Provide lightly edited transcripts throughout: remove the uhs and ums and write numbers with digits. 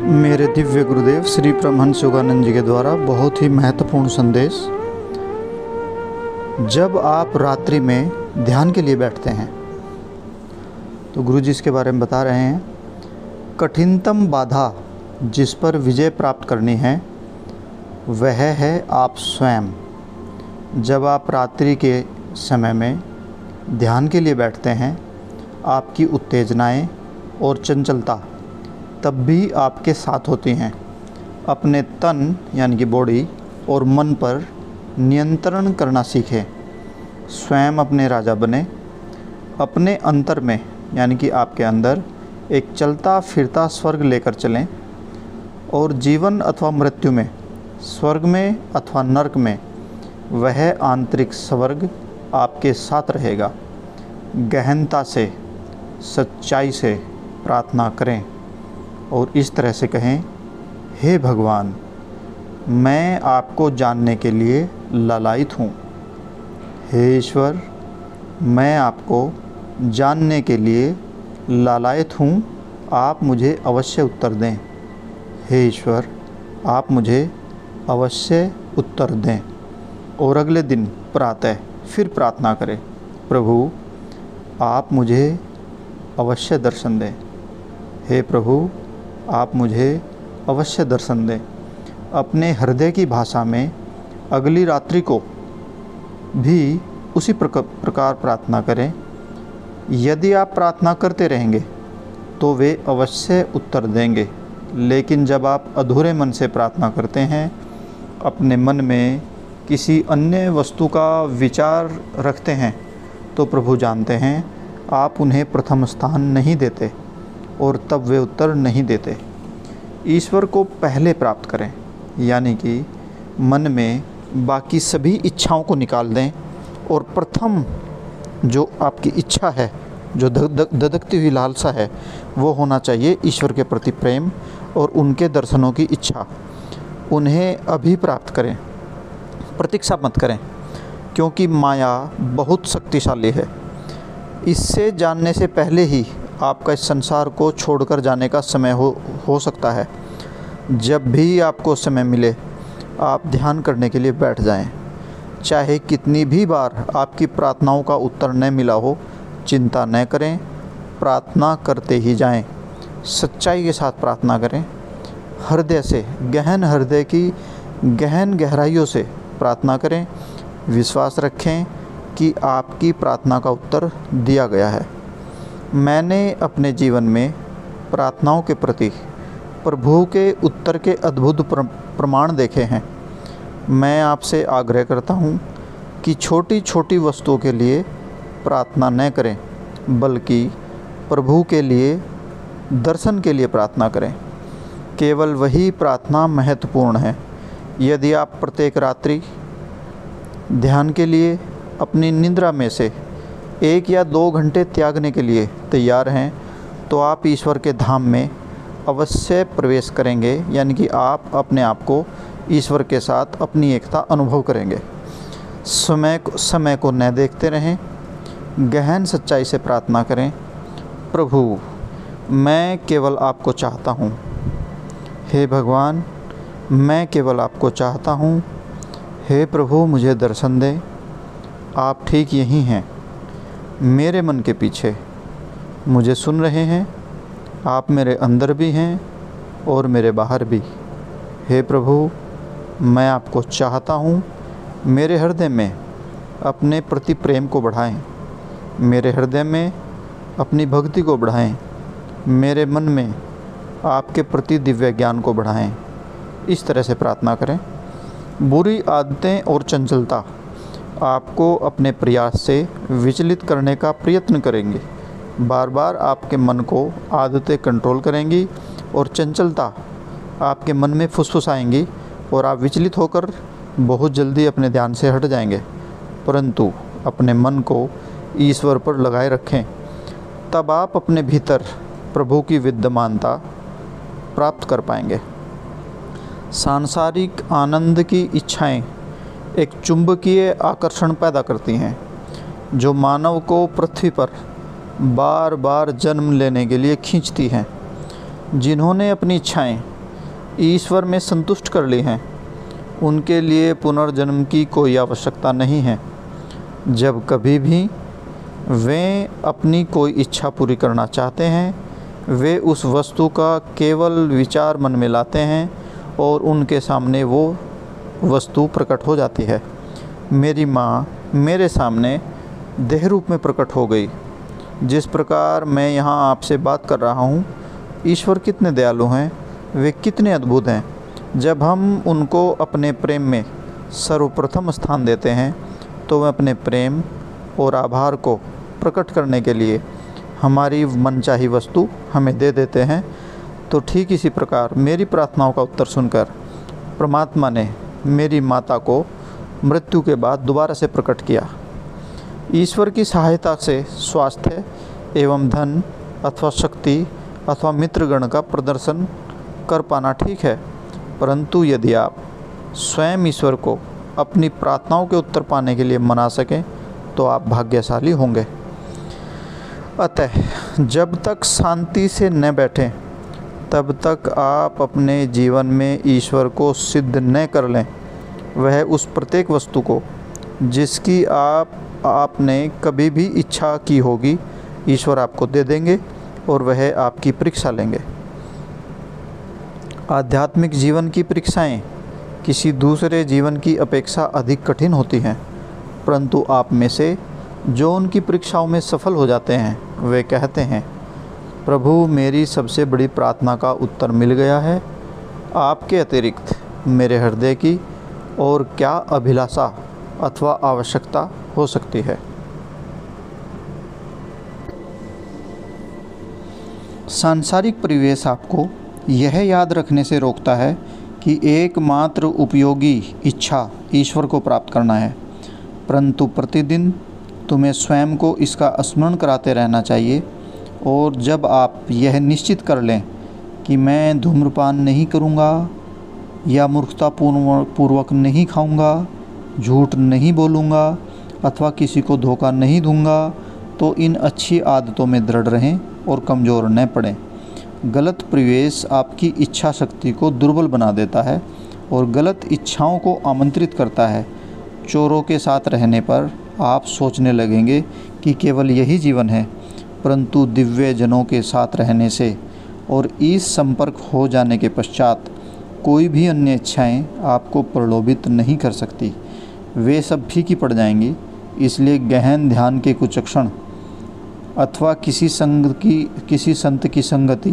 मेरे दिव्य गुरुदेव श्री परमहंस योगानंद जी के द्वारा बहुत ही महत्वपूर्ण संदेश। जब आप रात्रि में ध्यान के लिए बैठते हैं तो गुरु जी इसके बारे में बता रहे हैं, कठिनतम बाधा जिस पर विजय प्राप्त करनी है वह है आप स्वयं। जब आप रात्रि के समय में ध्यान के लिए बैठते हैं, आपकी उत्तेजनाएं और चंचलता तब भी आपके साथ होती हैं। अपने तन यानी कि बॉडी और मन पर नियंत्रण करना सीखें। स्वयं अपने राजा बने। अपने अंतर में यानी कि आपके अंदर एक चलता फिरता स्वर्ग लेकर चलें और जीवन अथवा मृत्यु में, स्वर्ग में अथवा नरक में वह आंतरिक स्वर्ग आपके साथ रहेगा। गहनता से, सच्चाई से प्रार्थना करें और इस तरह से कहें, हे भगवान, मैं आपको जानने के लिए लालायित हूँ। हे ईश्वर, मैं आपको जानने के लिए लालायित हूँ, आप मुझे अवश्य उत्तर दें। हे ईश्वर, आप मुझे अवश्य उत्तर दें। और अगले दिन प्रातः फिर प्रार्थना करें, प्रभु आप मुझे अवश्य दर्शन दें। हे प्रभु, आप मुझे अवश्य दर्शन दें। अपने हृदय की भाषा में अगली रात्रि को भी उसी प्रकार प्रार्थना करें। यदि आप प्रार्थना करते रहेंगे तो वे अवश्य उत्तर देंगे, लेकिन जब आप अधूरे मन से प्रार्थना करते हैं, अपने मन में किसी अन्य वस्तु का विचार रखते हैं, तो प्रभु जानते हैं आप उन्हें प्रथम स्थान नहीं देते और तब वे उत्तर नहीं देते। ईश्वर को पहले प्राप्त करें, यानी कि मन में बाकी सभी इच्छाओं को निकाल दें और प्रथम जो आपकी इच्छा है, जो धधकती हुई लालसा है, वो होना चाहिए ईश्वर के प्रति प्रेम और उनके दर्शनों की इच्छा। उन्हें अभी प्राप्त करें, प्रतीक्षा मत करें, क्योंकि माया बहुत शक्तिशाली है। इससे जानने से पहले ही आपका इस संसार को छोड़कर जाने का समय हो सकता है। जब भी आपको समय मिले, आप ध्यान करने के लिए बैठ जाएं। चाहे कितनी भी बार आपकी प्रार्थनाओं का उत्तर न मिला हो, चिंता न करें, प्रार्थना करते ही जाएं। सच्चाई के साथ प्रार्थना करें, हृदय से, गहन हृदय की गहन गहराइयों से प्रार्थना करें। विश्वास रखें कि आपकी प्रार्थना का उत्तर दिया गया है। मैंने अपने जीवन में प्रार्थनाओं के प्रति प्रभु के उत्तर के अद्भुत प्रमाण देखे हैं। मैं आपसे आग्रह करता हूँ कि छोटी छोटी वस्तुओं के लिए प्रार्थना न करें, बल्कि प्रभु के लिए, दर्शन के लिए प्रार्थना करें। केवल वही प्रार्थना महत्वपूर्ण है। यदि आप प्रत्येक रात्रि ध्यान के लिए अपनी निद्रा में से 1 या 2 घंटे त्यागने के लिए तैयार हैं, तो आप ईश्वर के धाम में अवश्य प्रवेश करेंगे, यानी कि आप अपने आप को ईश्वर के साथ अपनी एकता अनुभव करेंगे। समय को न देखते रहें, गहन सच्चाई से प्रार्थना करें, प्रभु मैं केवल आपको चाहता हूँ। हे भगवान, मैं केवल आपको चाहता हूँ। हे प्रभु, मुझे दर्शन दें। आप ठीक यहीं हैं, मेरे मन के पीछे, मुझे सुन रहे हैं। आप मेरे अंदर भी हैं और मेरे बाहर भी। हे प्रभु, मैं आपको चाहता हूँ। मेरे हृदय में अपने प्रति प्रेम को बढ़ाएं, मेरे हृदय में अपनी भक्ति को बढ़ाएं, मेरे मन में आपके प्रति दिव्य ज्ञान को बढ़ाएं। इस तरह से प्रार्थना करें। बुरी आदतें और चंचलता आपको अपने प्रयास से विचलित करने का प्रयत्न करेंगे। बार बार आपके मन को आदतें कंट्रोल करेंगी और चंचलता आपके मन में फुसफुसाएंगी और आप विचलित होकर बहुत जल्दी अपने ध्यान से हट जाएंगे। परंतु अपने मन को ईश्वर पर लगाए रखें, तब आप अपने भीतर प्रभु की विद्यमानता प्राप्त कर पाएंगे। सांसारिक आनंद की इच्छाएं एक चुंबकीय आकर्षण पैदा करती हैं, जो मानव को पृथ्वी पर बार बार जन्म लेने के लिए खींचती हैं। जिन्होंने अपनी इच्छाएं ईश्वर में संतुष्ट कर ली हैं, उनके लिए पुनर्जन्म की कोई आवश्यकता नहीं है। जब कभी भी वे अपनी कोई इच्छा पूरी करना चाहते हैं, वे उस वस्तु का केवल विचार मन में लाते हैं और उनके सामने वो वस्तु प्रकट हो जाती है। मेरी माँ मेरे सामने देह रूप में प्रकट हो गई। जिस प्रकार मैं यहाँ आपसे बात कर रहा हूँ, ईश्वर कितने दयालु हैं, वे कितने अद्भुत हैं। जब हम उनको अपने प्रेम में सर्वप्रथम स्थान देते हैं, तो वे अपने प्रेम और आभार को प्रकट करने के लिए हमारी मनचाही वस्तु हमें दे देते हैं। तो ठीक इसी प्रकार मेरी प्रार्थनाओं का उत्तर सुनकर परमात्मा ने मेरी माता को मृत्यु के बाद दोबारा से प्रकट किया। ईश्वर की सहायता से स्वास्थ्य एवं धन अथवा शक्ति अथवा मित्रगण का प्रदर्शन कर पाना ठीक है, परंतु यदि आप स्वयं ईश्वर को अपनी प्रार्थनाओं के उत्तर पाने के लिए मना सकें, तो आप भाग्यशाली होंगे। अतः जब तक शांति से न बैठें, तब तक आप अपने जीवन में ईश्वर को सिद्ध न कर लें। वह उस प्रत्येक वस्तु को जिसकी आपने कभी भी इच्छा की होगी, ईश्वर आपको दे देंगे और वह आपकी परीक्षा लेंगे। आध्यात्मिक जीवन की परीक्षाएं किसी दूसरे जीवन की अपेक्षा अधिक कठिन होती हैं, परंतु आप में से जो उनकी परीक्षाओं में सफल हो जाते हैं, वे कहते हैं, प्रभु मेरी सबसे बड़ी प्रार्थना का उत्तर मिल गया है। आपके अतिरिक्त मेरे हृदय की और क्या अभिलाषा अथवा आवश्यकता हो सकती है। सांसारिक परिवेश आपको यह याद रखने से रोकता है कि एकमात्र उपयोगी इच्छा ईश्वर को प्राप्त करना है, परंतु प्रतिदिन तुम्हें स्वयं को इसका स्मरण कराते रहना चाहिए। और जब आप यह निश्चित कर लें कि मैं धूम्रपान नहीं करूँगा, या मूर्खतापूर्वक नहीं खाऊंगा, झूठ नहीं बोलूँगा अथवा किसी को धोखा नहीं दूंगा, तो इन अच्छी आदतों में दृढ़ रहें और कमज़ोर न पड़ें। गलत परिवेश आपकी इच्छा शक्ति को दुर्बल बना देता है और गलत इच्छाओं को आमंत्रित करता है। चोरों के साथ रहने पर आप सोचने लगेंगे कि केवल यही जीवन है, परंतु दिव्य जनों के साथ रहने से और इस संपर्क हो जाने के पश्चात कोई भी अन्य इच्छाएं आपको प्रलोभित नहीं कर सकती, वे सब फीकी पड़ जाएंगी। इसलिए गहन ध्यान के कुछ क्षण अथवा किसी संत की संगति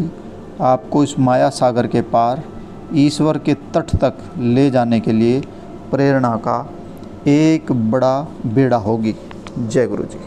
आपको इस माया सागर के पार ईश्वर के तट तक ले जाने के लिए प्रेरणा का एक बड़ा बेड़ा होगी। जय गुरु जी।